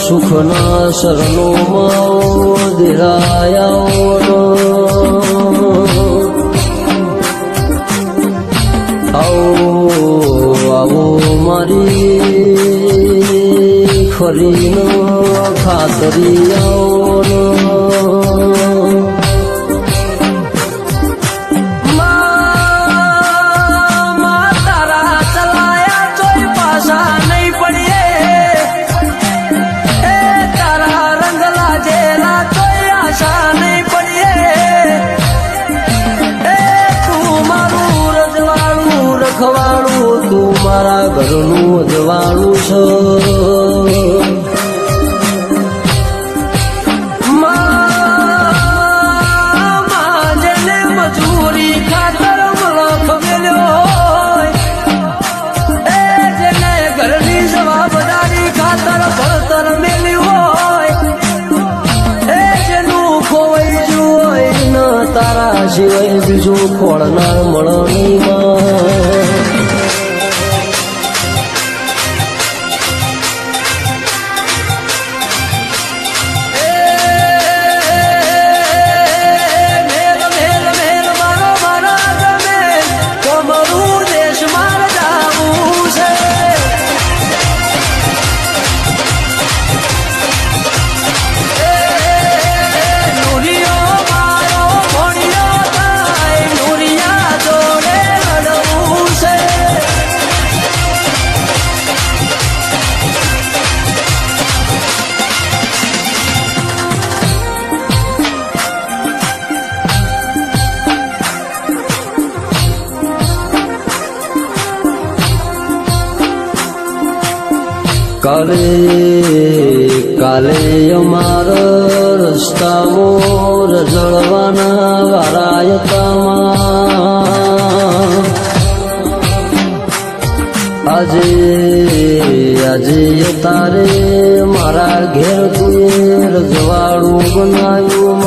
સુખના શરણોમાં દેરાયા આવો મારી ખરીનો ખાતરી આવો તું મારા ઘરનું અજવાળું છે જેને મજૂરી ખાતર મલખ મેલ્યો એ જેને ઘરની જવાબદારી ખાતર ભણતર મેલ્યું હોય એ જેનું ખોવાઈ ગયું હોય ન તારા સિવાય બીજું ખોળનાર મળણીમાં કાલે અમારા રસ્તામાં રજળવાના વારાયતામાં આજે તારે મારા ઘેર તું રજવાડું બનાવ્યું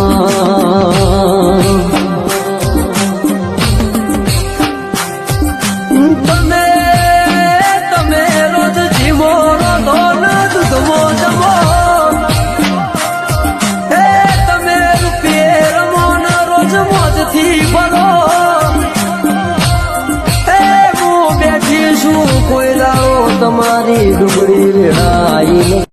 તમે રોજ જીવો તમારી ડુંગળી રેડાઈ